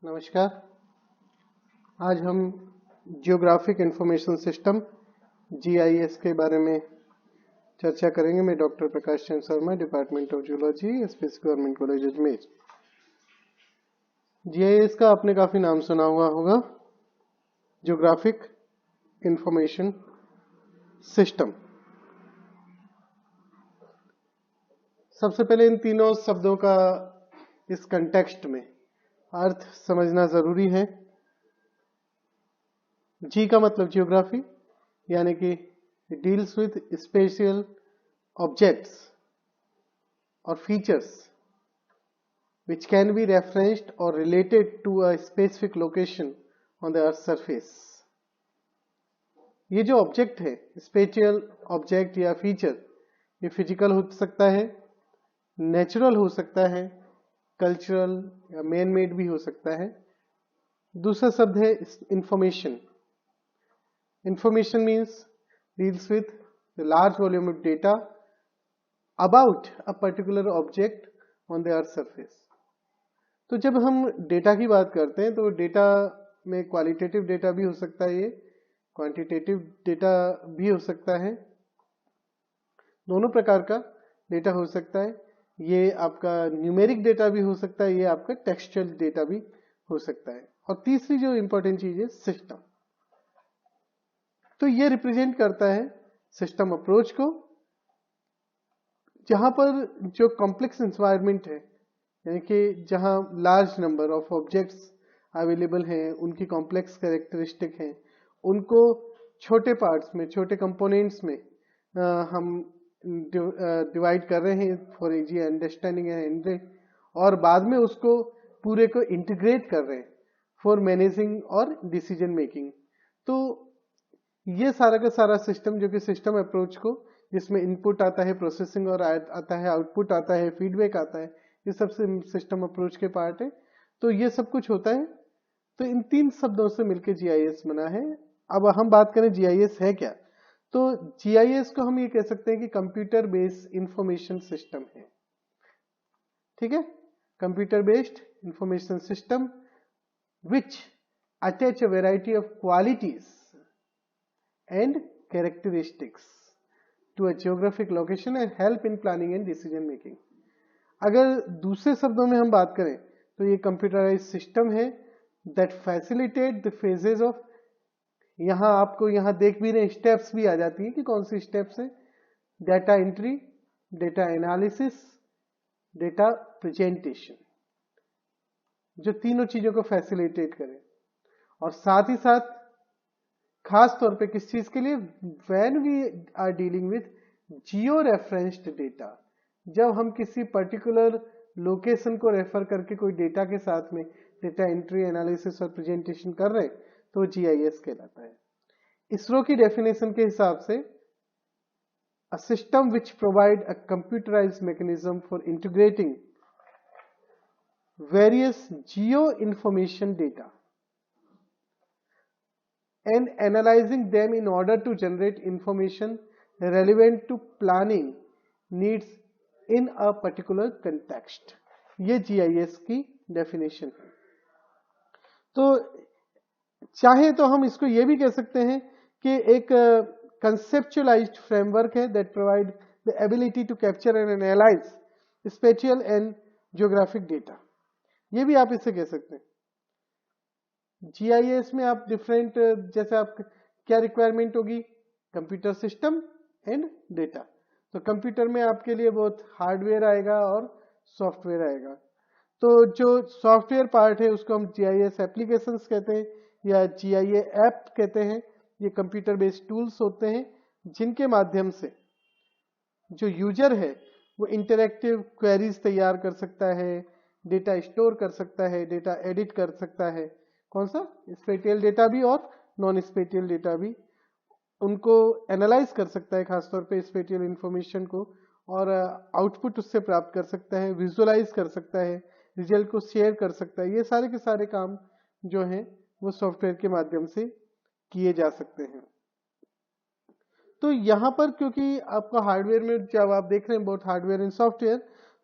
नमस्कार। आज हम जियोग्राफिक इंफॉर्मेशन सिस्टम जीआईएस के बारे में चर्चा करेंगे। मैं doctor Prakash Chandra Sharma, department of zoology, SPS government college Ajmer. GIS का आपने काफी नाम सुना हुआ होगा, जियोग्राफिक इंफॉर्मेशन सिस्टम। सबसे पहले इन तीनों शब्दों का इस कंटेक्स्ट में अर्थ समझना जरूरी है। जी का मतलब जियोग्राफी, यानी कि डील्स विथ स्पेशियल ऑब्जेक्ट्स और features which can be referenced or related to a specific location on the earth's surface। ये जो ऑब्जेक्ट है, स्पेशियल ऑब्जेक्ट या फीचर, ये फिजिकल हो सकता है, नेचुरल हो सकता है, कल्चरल या मैन मेड भी हो सकता है। दूसरा शब्द है information. Information means deals with the large volume of data about a particular object on the earth surface. तो जब हम डेटा की बात करते हैं तो डेटा में क्वालिटेटिव डेटा भी हो सकता है, ये क्वांटिटेटिव डेटा भी हो सकता है, दोनों प्रकार का डेटा हो सकता है। ये आपका न्यूमेरिक डेटा भी हो सकता है, ये आपका टेक्सचुअल डेटा भी हो सकता है। और तीसरी जो इंपॉर्टेंट चीज है सिस्टम। तो ये रिप्रेजेंट करता है सिस्टम अप्रोच को, जहां पर जो कॉम्प्लेक्स एनवायरनमेंट है, यानी कि जहां large number of objects available हैं, उनकी कॉम्प्लेक्स कैरेक्टरिस्टिक हैं, उनको छोटे पार्ट्स में, छोटे कंपोनेंट्स में हम डिवाइड कर रहे हैं फॉर इजी अंडरस्टैंडिंग एंड, और बाद में उसको पूरे को इंटीग्रेट कर रहे हैं फॉर मैनेजिंग और डिसीजन मेकिंग। तो ये सारा का सारा सिस्टम, जो कि सिस्टम अप्रोच को, जिसमें इनपुट आता है, प्रोसेसिंग और आता है, आउटपुट आता है, फीडबैक आता है, ये सब सिस्टम अप्रोच के पार्ट है। तो ये सब कुछ होता है। तो इन तीन शब्दों से मिलकर जीआईएस बना है। अब हम बात करें जीआईएस है क्या, तो जीआईएस को हम ये कह सकते हैं कि कंप्यूटर बेस्ड इंफॉर्मेशन सिस्टम है। ठीक है, computer based information system which attach a variety of qualities and characteristics to a geographic location and help in planning and decision making। अगर दूसरे शब्दों में हम बात करें तो ये कंप्यूटराइज सिस्टम है that facilitate the phases of, यहां आपको यहां देख भी रहे स्टेप्स भी आ जाती है कि कौन सी स्टेप्स है, data entry, data analysis, data presentation, जो तीनों चीजों को फैसिलिटेट करें। और साथ ही साथ खास तौर पे किस चीज के लिए, when we are dealing with geo referenced data, जब हम किसी पर्टिकुलर लोकेशन को रेफर करके कोई डेटा के साथ में डेटा एंट्री, एनालिसिस और प्रेजेंटेशन कर रहे हैं, तो जीआईएस कहलाता है। इसरो की डेफिनेशन के हिसाब से a system which provide a computerised mechanism for integrating various Jio information data and analyzing them in order to generate information relevant to planning needs in a particular context। ये GIS की definition है। तो चाहे तो हम इसको ये भी कह सकते हैं कि एक कंसेप्चुअलाइज्ड फ्रेमवर्क है that provide the ability to capture and analyse spatial and geographic data. ये भी आप इसे कह सकते हैं। जीआईएस में आप डिफरेंट, जैसे आप क्या रिक्वायरमेंट होगी, कंप्यूटर सिस्टम एंड डेटा। तो कंप्यूटर में आपके लिए बहुत हार्डवेयर आएगा और सॉफ्टवेयर आएगा। तो जो सॉफ्टवेयर पार्ट है उसको हम जीआईएस एप्लीकेशंस कहते हैं या जीआईए ऐप कहते हैं। ये कंप्यूटर बेस्ड टूल्स होते हैं जिनके माध्यम से जो यूजर है वो इंटरैक्टिव क्वेरीज तैयार कर सकता है, डेटा स्टोर कर सकता है, डेटा एडिट कर सकता है। कौन सा, स्पेटियल डेटा भी और नॉन स्पेटियल डेटा भी, उनको एनालाइज कर सकता है, खासतौर पे स्पेटियल इंफॉर्मेशन को, और आउटपुट उससे प्राप्त कर सकता है, विजुअलाइज कर सकता है, रिजल्ट को शेयर कर सकता है। ये सारे के सारे काम जो हैं वो सॉफ्टवेयर के माध्यम से किए जा सकते हैं। तो यहाँ पर क्योंकि आपका हार्डवेयर में जब आप देख रहे हैं बहुत हार्डवेयर एंड सॉफ्टवेयर,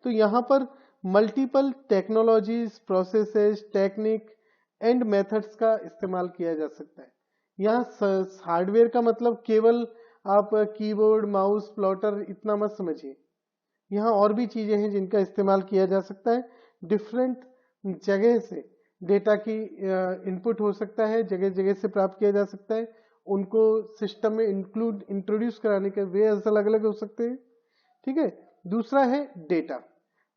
तो यहाँ पर multiple technologies, processes, technique and methods का इस्तेमाल किया जा सकता है। यहाँ हार्डवेयर का मतलब केवल आप कीबोर्ड, माउस, प्लॉटर इतना मत समझिए। यहाँ और भी चीजें हैं जिनका इस्तेमाल किया जा सकता है। डिफरेंट जगह से डेटा की इनपुट हो सकता है, जगह जगह से प्राप्त किया जा सकता है। उनको सिस्टम में इंट्रोड्यूस कराने के वे अलग अलग हो सकते हैं। ठीक है। दूसरा है डेटा।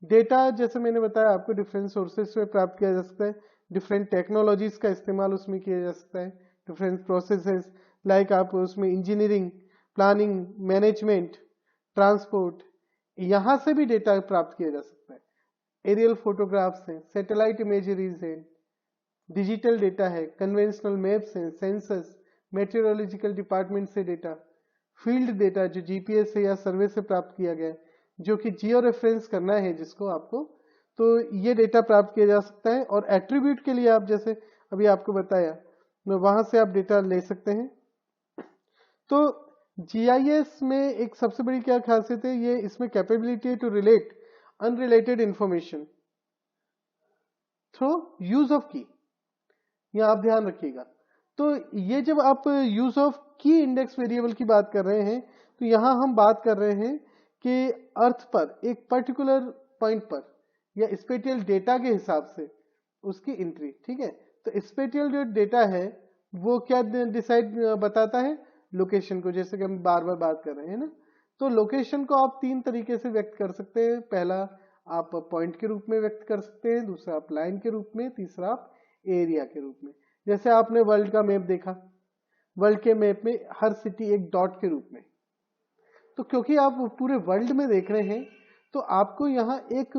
डेटा जैसे मैंने बताया आपको डिफरेंट सोर्सेज से प्राप्त किया जा सकता है। डिफरेंट टेक्नोलॉजीज का इस्तेमाल उसमें किया जा सकता है। डिफरेंट प्रोसेसेस लाइक आप उसमें इंजीनियरिंग, प्लानिंग, मैनेजमेंट, ट्रांसपोर्ट, यहां से भी डेटा प्राप्त किया जा सकता है। एरियल फोटोग्राफ्स हैं, सैटेलाइट इमेजरीज हैं, डिजिटल डेटा है, कन्वेंशनल मैप्स हैं, सेंसस, मेटेरोलॉजिकल डिपार्टमेंट से डेटा, फील्ड डेटा जो जीपीएस से या सर्वे से प्राप्त किया गया है, जो कि जियो रेफरेंस करना है जिसको आपको, तो ये डेटा प्राप्त किया जा सकता है। और एट्रीब्यूट के लिए आप जैसे अभी आपको बताया, वहां से आप डेटा ले सकते हैं। तो जीआईएस में एक सबसे बड़ी क्या खासियत है, ये इसमें capability to relate unrelated information through use of key, यह आप ध्यान रखिएगा। तो ये जब आप use of key index variable की बात कर रहे हैं, तो यहां हम बात कर रहे हैं कि अर्थ पर एक पर्टिकुलर पॉइंट पर या स्पेटियल डेटा के हिसाब से उसकी एंट्री। ठीक है। तो स्पेटियल जो डेटा है वो क्या डिसाइड बताता है, लोकेशन को, जैसे कि हम बार बार बात कर रहे हैं ना। तो लोकेशन को आप तीन तरीके से व्यक्त कर सकते हैं। पहला आप पॉइंट के रूप में व्यक्त कर सकते हैं, दूसरा आप लाइन के रूप में, तीसरा आप एरिया के रूप में। जैसे आपने वर्ल्ड का मैप देखा, वर्ल्ड के मैप में हर सिटी एक डॉट के रूप में। तो क्योंकि आप पूरे वर्ल्ड में देख रहे हैं, तो आपको यहाँ एक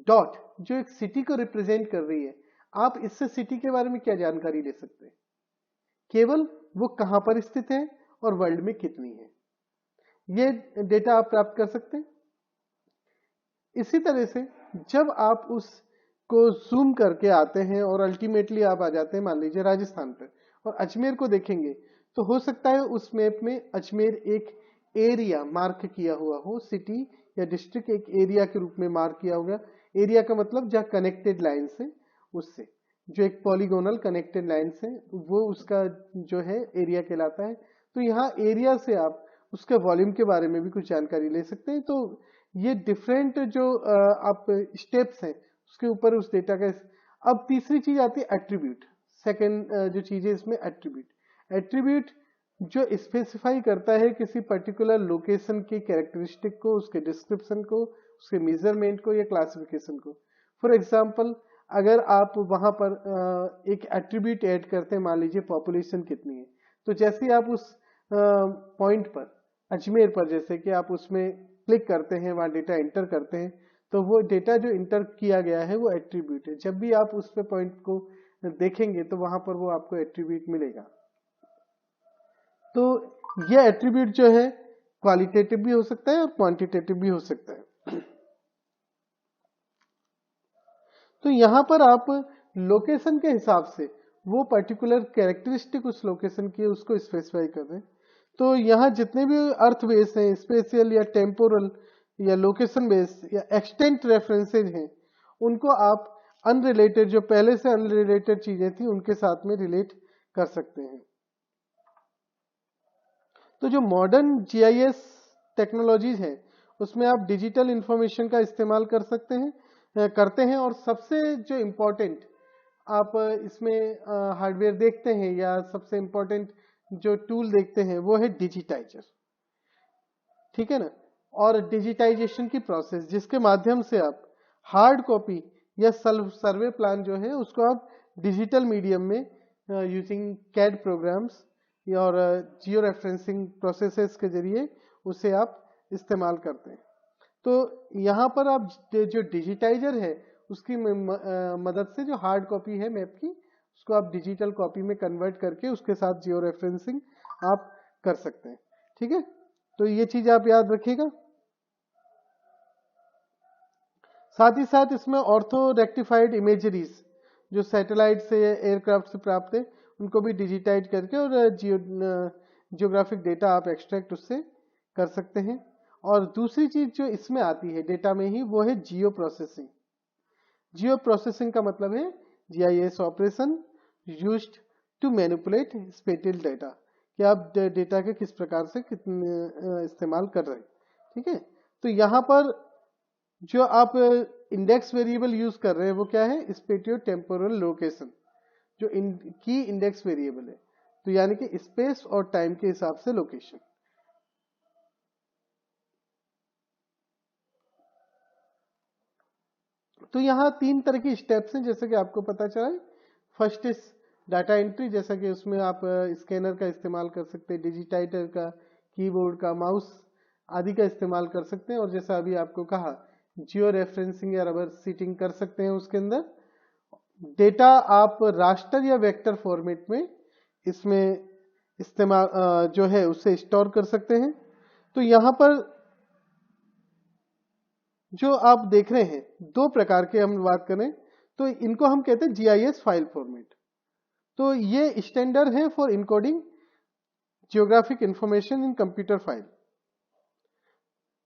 डॉट जो एक सिटी को रिप्रेजेंट कर रही है, आप इससे सिटी के बारे में क्या जानकारी ले सकते हैं, केवल वो कहां पर स्थित है और वर्ल्ड में कितनी है, ये डेटा आप प्राप्त कर सकते हैं। इसी तरह से जब आप उसको जूम करके आते हैं और अल्टीमेटली आप आ जाते हैं मान लीजिए राजस्थान पर और अजमेर को देखेंगे, तो हो सकता है उस मैप में अजमेर एक एरिया मार्क किया हुआ हो, सिटी या डिस्ट्रिक्ट एक एरिया के रूप में मार्क किया होगा। एरिया का मतलब जहाँ कनेक्टेड लाइन्स है उससे, जो एक पॉलीगोनल कनेक्टेड लाइन्स है वो उसका जो है एरिया कहलाता है। तो यहाँ एरिया से आप उसके वॉल्यूम के बारे में भी कुछ जानकारी ले सकते हैं। तो ये डिफरेंट जो आप स्टेप्स हैं उसके ऊपर उस डेटा का। अब तीसरी चीज आती है एट्रीब्यूट। सेकेंड जो चीज है इसमें एट्रीब्यूट। एट्रीब्यूट जो स्पेसिफाई करता है किसी पर्टिकुलर लोकेशन के कैरेक्टरिस्टिक को, उसके डिस्क्रिप्शन को, उसके मेजरमेंट को या क्लासिफिकेशन को। फॉर एग्जाम्पल अगर आप वहां पर एक एट्रीब्यूट ऐड करते हैं, मान लीजिए पॉपुलेशन कितनी है, तो जैसे ही आप उस पॉइंट पर अजमेर पर जैसे कि आप उसमें क्लिक करते हैं, वहां डेटा एंटर करते हैं, तो वो डेटा जो इंटर किया गया है वो एट्रीब्यूट है। जब भी आप उस पे पॉइंट को देखेंगे तो वहां पर वो आपको एट्रीब्यूट मिलेगा। तो ये एट्रीब्यूट जो है क्वालिटेटिव भी हो सकता है और क्वांटिटेटिव भी हो सकता है। तो यहां पर आप लोकेशन के हिसाब से वो पर्टिकुलर कैरेक्टरिस्टिक उस लोकेशन की उसको स्पेसिफाई कर रहे हैं। तो यहाँ जितने भी अर्थ बेस हैं, स्पेशियल या टेम्पोरल या लोकेशन बेस या एक्सटेंट रेफरेंसेज हैं, उनको आप अनरिलेटेड, जो पहले से अनरिलेटेड चीजें थी उनके साथ में रिलेट कर सकते हैं। तो जो मॉडर्न जीआईएस टेक्नोलॉजीज है उसमें आप डिजिटल इंफॉर्मेशन का इस्तेमाल कर सकते हैं, करते हैं। और सबसे जो इम्पोर्टेंट आप इसमें हार्डवेयर देखते हैं या सबसे इम्पोर्टेंट जो टूल देखते हैं वो है डिजिटाइजर। ठीक है ना। और डिजिटाइजेशन की प्रोसेस जिसके माध्यम से आप हार्ड कॉपी या सर्वे प्लान जो है उसको आप डिजिटल मीडियम में यूजिंग कैड प्रोग्राम्स और जियो रेफरेंसिंग प्रोसेसेस के जरिए उसे आप इस्तेमाल करते हैं। तो यहाँ पर आप जो डिजिटाइजर है उसकी मदद से जो हार्ड कॉपी है मैप की उसको आप डिजिटल कॉपी में कन्वर्ट करके उसके साथ जियो रेफरेंसिंग आप कर सकते हैं। ठीक है। तो ये चीज आप याद रखिएगा। साथ ही साथ इसमें ऑर्थो रेक्टिफाइड इमेजरीज जो सैटेलाइट से एयरक्राफ्ट से प्राप्त है उनको भी डिजिटाइज करके और जियोग्राफिक डेटा आप एक्सट्रैक्ट उससे कर सकते हैं। और दूसरी चीज जो इसमें आती है डेटा में ही वो है जियो प्रोसेसिंग। जियो प्रोसेसिंग का मतलब है GIS operation used to manipulate spatial data, कि आप डेटा के किस प्रकार से कितने इस्तेमाल कर रहे हैं। ठीक है, तो यहाँ पर जो आप इंडेक्स वेरिएबल यूज कर रहे हैं वो क्या है, स्पेटियो टेम्पोरल लोकेशन, जो की इंडेक्स वेरिएबल है, तो यानी कि स्पेस और टाइम के हिसाब से लोकेशन। तो यहाँ 3 तरह की स्टेप्स हैं जैसे कि आपको पता चला है। फर्स्ट इज डाटा एंट्री, जैसा कि उसमें आप स्कैनर का इस्तेमाल कर सकते हैं, डिजिटाइटर का, कीबोर्ड का, माउस आदि का इस्तेमाल कर सकते हैं, और जैसा अभी आपको कहा जियो रेफरेंसिंग या रबर सीटिंग कर सकते हैं। उसके अंदर डेटा आप रास्टर या वेक्टर फॉर्मेट में इसमें इस्तेमाल जो है उससे स्टोर कर सकते हैं। तो यहाँ पर जो आप देख रहे हैं 2 प्रकार के हम बात करें तो इनको हम कहते हैं GIS फाइल फॉर्मेट। तो ये स्टैंडर्ड है for encoding geographic information in computer file.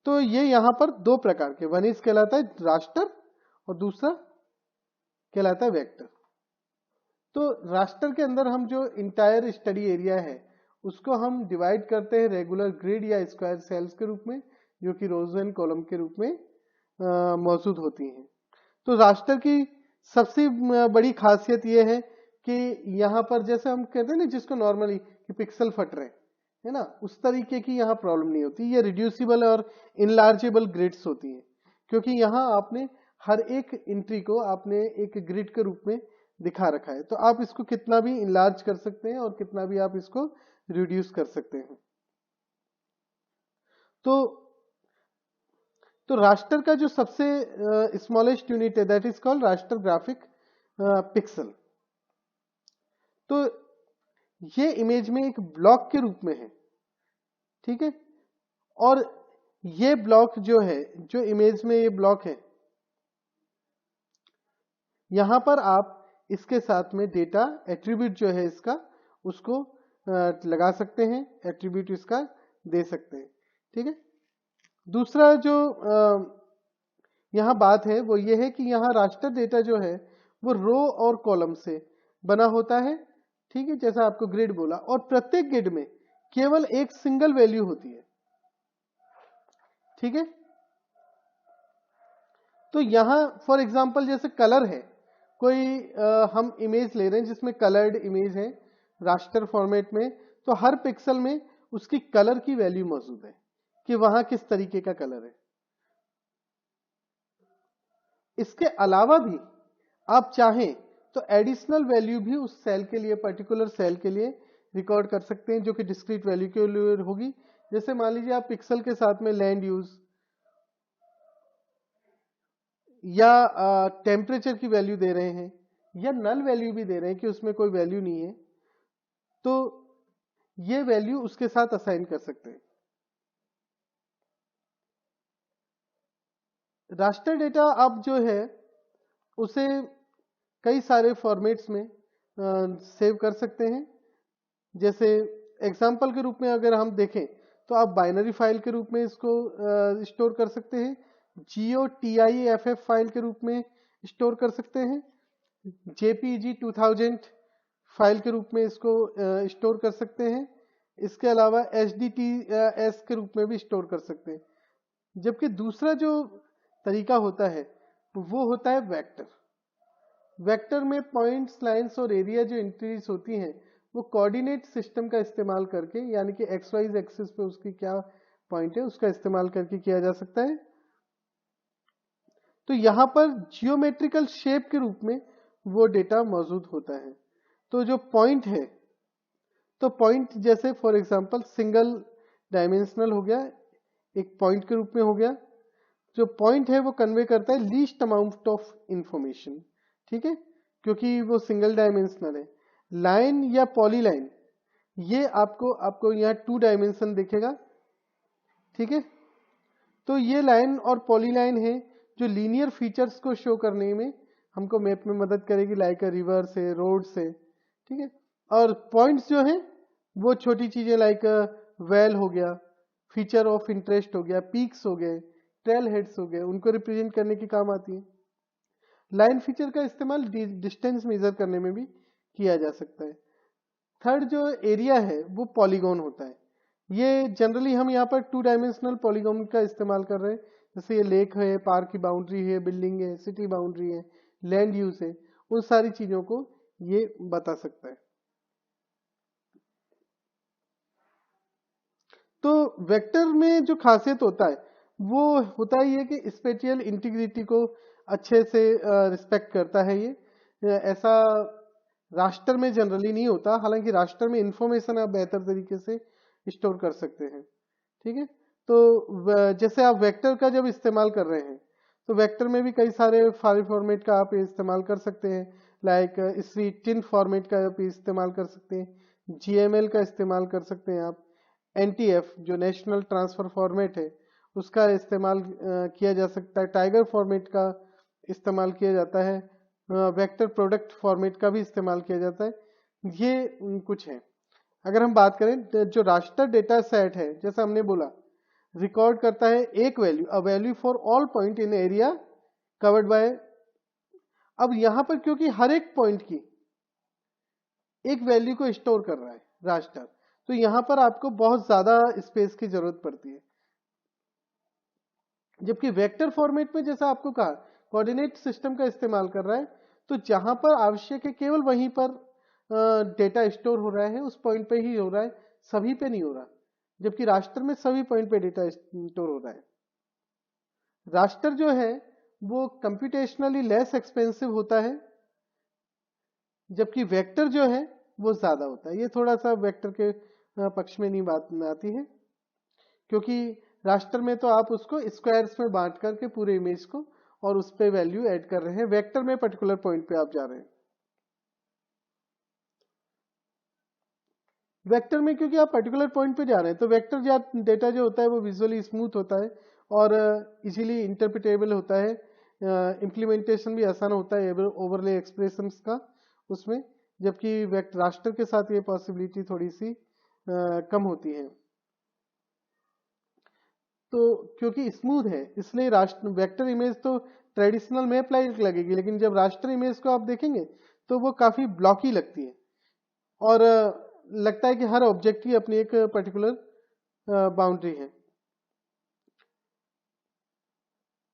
तो ये यहां पर 2 प्रकार के, वन इज कहलाता है रास्टर और दूसरा कहलाता है वेक्टर। तो रास्टर के अंदर हम जो इंटायर स्टडी एरिया है उसको हम डिवाइड करते हैं रेगुलर ग्रिड या स्क्वायर सेल्स के रूप में, जो कि रोज एंड कॉलम के रूप में मौजूद होती हैं। तो रास्टर की सबसे बड़ी खासियत यह है कि यहाँ पर जैसे हम कहते हैं ना जिसको नॉर्मली कि पिक्सल फट रहे है ना, उस तरीके की यहाँ प्रॉब्लम नहीं होती। ये रिड्यूसिबल और इनलार्जेबल ग्रिड्स होती हैं, क्योंकि यहाँ आपने हर एक एंट्री को आपने एक ग्रिड के रूप में दिखा रखा है, तो आप इसको कितना भी इनलार्ज कर सकते हैं और कितना भी आप इसको रिड्यूस कर सकते हैं। तो रास्टर का जो सबसे स्मॉलेस्ट यूनिट है that is called raster graphic pixel. तो ये इमेज में एक ब्लॉक के रूप में है, ठीक है, और ये ब्लॉक जो है, जो इमेज में ये ब्लॉक है, यहां पर आप इसके साथ में डेटा एट्रीब्यूट जो है इसका उसको लगा सकते हैं, एट्रीब्यूट इसका दे सकते हैं। ठीक है, दूसरा जो यहाँ बात है वो ये है कि यहाँ रास्टर डेटा जो है वो रो और कॉलम से बना होता है। ठीक है, जैसा आपको ग्रिड बोला, और प्रत्येक ग्रिड में केवल एक सिंगल वैल्यू होती है। ठीक है, तो यहां फॉर एग्जांपल जैसे कलर है, कोई हम इमेज ले रहे हैं जिसमें कलर्ड इमेज है रास्टर फॉर्मेट में, तो हर पिक्सल में उसकी कलर की वैल्यू मौजूद है कि वहां किस तरीके का कलर है। इसके अलावा भी आप चाहें तो एडिशनल वैल्यू भी उस सेल के लिए, पर्टिकुलर सेल के लिए रिकॉर्ड कर सकते हैं, जो कि डिस्क्रीट वैल्यू के लिए होगी। जैसे मान लीजिए आप पिक्सल के साथ में लैंड यूज या टेम्परेचर की वैल्यू दे रहे हैं या नल वैल्यू भी दे रहे हैं कि उसमें कोई वैल्यू नहीं है, तो ये वैल्यू उसके साथ असाइन कर सकते हैं। रास्टर डेटा आप जो है उसे कई सारे फॉर्मेट्स में सेव कर सकते हैं। जैसे एग्जाम्पल के रूप में अगर हम देखें तो आप बाइनरी फाइल के रूप में इसको स्टोर कर सकते हैं, GOTIFF फाइल के रूप में स्टोर कर सकते हैं, JPG 2000 फाइल के रूप में इसको स्टोर कर सकते हैं। इसके अलावा HDTS के रूप में भी स्टोर कर सकते हैं। जबकि दूसरा जो तरीका होता है वो होता है वेक्टर। वेक्टर में पॉइंट्स, लाइंस और एरिया जो एंट्रीज होती हैं वो कोऑर्डिनेट सिस्टम का इस्तेमाल करके, यानी कि XY एक्सिस पे उसकी क्या पॉइंट है उसका इस्तेमाल करके किया जा सकता है। तो यहां पर जियोमेट्रिकल शेप के रूप में वो डेटा मौजूद होता है। तो जो पॉइंट है, तो पॉइंट जैसे फॉर एग्जांपल सिंगल डायमेंशनल हो गया, एक पॉइंट के रूप में हो गया। जो पॉइंट है वो कन्वे करता है लीस्ट अमाउंट ऑफ इंफॉर्मेशन, ठीक है, क्योंकि वो सिंगल डायमेंशनल है। लाइन या पॉलीलाइन, ये आपको यहाँ 2 डायमेंशन दिखेगा। ठीक है, तो ये लाइन और पॉलीलाइन है जो लीनियर फीचर्स को शो करने में हमको मैप में मदद करेगी, लाइक रिवर से, रोड से। ठीक है, और पॉइंट्स जो हैं वो छोटी चीजें लाइक वेल हो गया, फीचर ऑफ इंटरेस्ट हो गया, पीक्स हो गए, ट्रेल हेड्स हो गए, उनको रिप्रेजेंट करने के काम आती है। लाइन फीचर का इस्तेमाल डिस्टेंस मेजर करने में भी किया जा सकता है। थर्ड जो एरिया है वो पॉलीगॉन होता है। ये जनरली हम यहाँ पर 2 डायमेंशनल पॉलीगॉन का इस्तेमाल कर रहे हैं, जैसे ये लेक है, पार्क की बाउंड्री है, बिल्डिंग है, सिटी बाउंड्री है, लैंड यूज है, उन सारी चीजों को ये बता सकता है। तो वेक्टर में जो खासियत होता है वो होता ही है कि स्पेटियल इंटीग्रिटी को अच्छे से रिस्पेक्ट करता है। ये ऐसा रास्टर में जनरली नहीं होता, हालांकि रास्टर में इंफॉर्मेशन आप बेहतर तरीके से स्टोर कर सकते हैं। ठीक है, तो जैसे आप वेक्टर का जब इस्तेमाल कर रहे हैं तो वेक्टर में भी कई सारे फाइल फॉर्मेट का आप इस्तेमाल कर सकते हैं, लाइक स्ट्रिंग फॉर्मेट का आप इस्तेमाल कर सकते हैं, जीएमएल का इस्तेमाल कर सकते हैं आप, एनटीएफ जो नेशनल ट्रांसफर फॉर्मेट है उसका इस्तेमाल किया जा सकता है, टाइगर फॉर्मेट का इस्तेमाल किया जाता है, वेक्टर प्रोडक्ट फॉर्मेट का भी इस्तेमाल किया जाता है। ये कुछ है। अगर हम बात करें जो रास्टर डेटा सेट है, जैसा हमने बोला, रिकॉर्ड करता है एक value, a value for all point in area covered by. अब यहां पर क्योंकि हर एक पॉइंट की एक वैल्यू को स्टोर कर रहा है रास्टर, तो यहां पर आपको बहुत ज्यादा स्पेस की जरूरत पड़ती है। जबकि वेक्टर फॉर्मेट में जैसा आपको कहा कोऑर्डिनेट सिस्टम का इस्तेमाल कर रहा है, तो जहां पर आवश्यक है केवल वहीं पर डेटा स्टोर हो रहा है, उस पॉइंट पे ही हो रहा है, सभी पे नहीं हो रहा। जबकि रास्टर में सभी पॉइंट पे डेटा स्टोर हो रहा है। रास्टर जो है वो कंप्यूटेशनली लेस एक्सपेंसिव होता है, जबकि वेक्टर जो है वो ज्यादा होता है। ये थोड़ा सा वेक्टर के पक्ष में नहीं बात आती है, क्योंकि रास्टर में तो आप उसको स्क्वायर्स में बांट करके पूरे इमेज को और उस पर वैल्यू ऐड कर रहे हैं, वेक्टर में पर्टिकुलर पॉइंट पे आप जा रहे हैं। वेक्टर में क्योंकि आप पर्टिकुलर पॉइंट पे जा रहे हैं तो वेक्टर डेटा जो होता है वो विजुअली स्मूथ होता है और इजीली इंटरप्रिटेबल होता है, इम्प्लीमेंटेशन भी आसान होता है ओवरले एक्सप्रेशंस का उसमें, जबकि वेक्टर रास्टर के साथ ये पॉसिबिलिटी थोड़ी सी कम होती है। तो क्योंकि स्मूथ है इसलिए राष्ट्र वेक्टर इमेज तो ट्रेडिशनल मैप लाइक लगेगी, लेकिन जब रास्टर इमेज को आप देखेंगे तो वो काफी ब्लॉकी लगती है और लगता है कि हर ऑब्जेक्ट की अपनी एक पर्टिकुलर बाउंड्री है।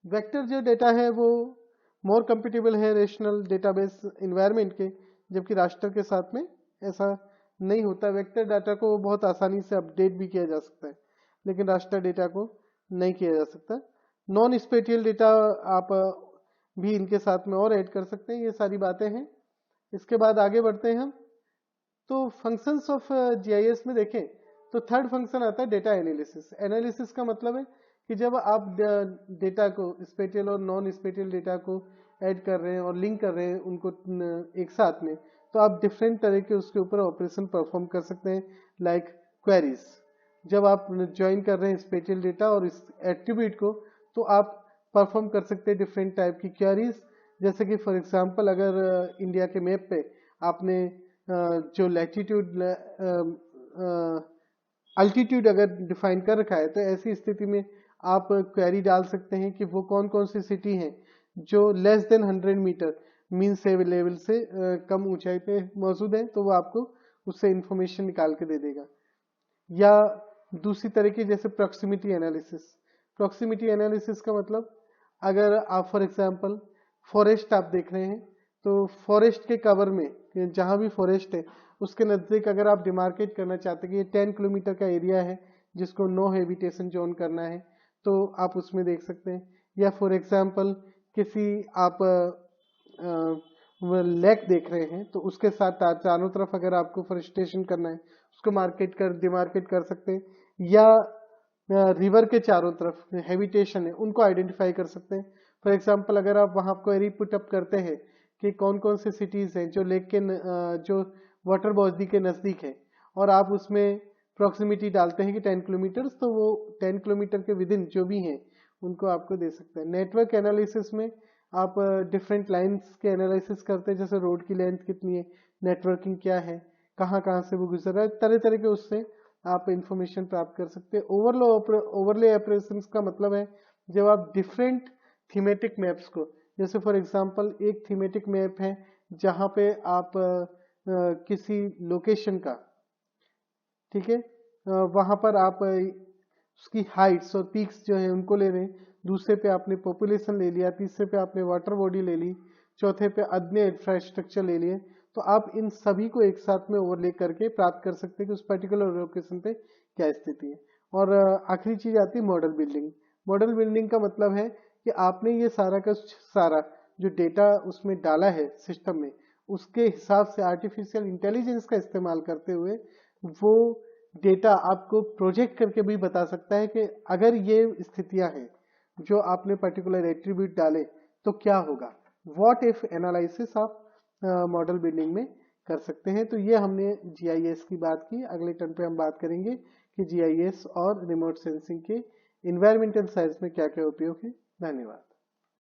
वेक्टर जो डेटा है वो मोर कंपेटेबल है रेशनल डेटाबेस इन्वायरमेंट के, जबकि रास्टर के साथ में ऐसा नहीं होता। वेक्टर डाटा को बहुत आसानी से अपडेट भी किया जा सकता है, लेकिन रास्टर डेटा को नहीं किया जा सकता। नॉन स्पेटियल डेटा आप भी इनके साथ में और ऐड कर सकते हैं। ये सारी बातें हैं। इसके बाद आगे बढ़ते हैं हम। तो फंक्शंस ऑफ जीआईएस में देखें तो थर्ड फंक्शन आता है डेटा एनालिसिस। एनालिसिस का मतलब है कि जब आप डेटा को स्पेटियल और नॉन स्पेटियल डेटा को ऐड कर रहे हैं और लिंक कर रहे हैं उनको एक साथ में, तो आप डिफरेंट तरह के उसके ऊपर ऑपरेशन परफॉर्म कर सकते हैं, लाइक क्वेरीज। जब आप ज्वाइन कर रहे हैं स्पेटियल डेटा और इस एट्रीब्यूट को, तो आप परफॉर्म कर सकते हैं डिफरेंट टाइप की क्वेरीज। जैसे कि फॉर एग्जांपल अगर इंडिया के मैप पे आपने जो लैटिट्यूड अल्टीट्यूड अगर डिफाइन कर रखा है, तो ऐसी स्थिति में आप क्वेरी डाल सकते हैं कि वो कौन कौन सी सिटी हैं जो लेस देन 100 मीटर मीन से लेवल से कम ऊंचाई पे मौजूद है, तो वो आपको उससे इंफॉर्मेशन निकाल के दे देगा। या दूसरी तरह की जैसे प्रॉक्सिमिटी एनालिसिस। प्रॉक्सिमिटी एनालिसिस का मतलब अगर आप फॉर एग्जांपल फॉरेस्ट आप देख रहे हैं, तो फॉरेस्ट के कवर में जहां भी फॉरेस्ट है उसके नजदीक अगर आप डिमार्केट करना चाहते हैं कि ये 10 किलोमीटर का एरिया है जिसको नो हैबिटेशन जोन करना है, तो आप उसमें देख सकते हैं। या फॉर एग्जांपल किसी आप लेक देख रहे हैं तो उसके साथ चारों तरफ अगर आपको फॉरेस्टेशन करना है उसको मार्केट कर डिमार्केट कर सकते हैं। या रिवर के चारों तरफ हैबिटेशन है उनको आइडेंटिफाई कर सकते हैं। फॉर एग्जांपल अगर आप वहां क्वेरी पुट अप करते हैं कि कौन कौन से सिटीज हैं जो लेक के जो वाटर बॉडी के नजदीक है और आप उसमें प्रॉक्सिमिटी डालते हैं कि 10 किलोमीटर, तो वो 10 किलोमीटर के विदिन जो भी हैं उनको आपको दे सकते हैं। नेटवर्क एनालिसिस में आप डिफरेंट लाइंस के एनालिसिस करते हैं, जैसे रोड की लेंथ कितनी है, नेटवर्किंग क्या है, कहाँ कहाँ से वो गुजर रहा है, तरह तरह के उससे आप इंफॉर्मेशन प्राप्त कर सकते हैं। ओवरले ऑपरेशंस का मतलब है जब आप डिफरेंट थीमेटिक मैप्स को, जैसे फॉर एग्जांपल एक थीमेटिक मैप है जहां पे आप किसी लोकेशन का, ठीक है, वहां पर आप उसकी हाइट्स और पीक्स जो है उनको ले रहे हैं, दूसरे पे आपने पॉपुलेशन ले लिया, तीसरे पे आपने वाटर बॉडी ले ली, चौथे पे अन्य इंफ्रास्ट्रक्चर ले लिए, तो आप इन सभी को एक साथ में ओवरले करके प्राप्त कर सकते हैं कि उस पर्टिकुलर लोकेशन पे क्या स्थिति है। और आखिरी चीज आती है मॉडल बिल्डिंग। मॉडल बिल्डिंग का मतलब है कि आपने ये सारा का सारा जो डेटा उसमें डाला है सिस्टम में, उसके हिसाब से आर्टिफिशियल इंटेलिजेंस का इस्तेमाल करते हुए वो डेटा आपको प्रोजेक्ट करके भी बता सकता है कि अगर ये स्थितियां हैं जो आपने पर्टिकुलर एट्रीब्यूट डाले तो क्या होगा। व्हाट इफ एनालिसिस आप मॉडल बिल्डिंग में कर सकते हैं। तो ये हमने जीआईएस की बात की। अगले टर्न पे हम बात करेंगे कि जीआईएस और रिमोट सेंसिंग के इन्वायरमेंटल साइंस में क्या क्या उपयोग है। धन्यवाद।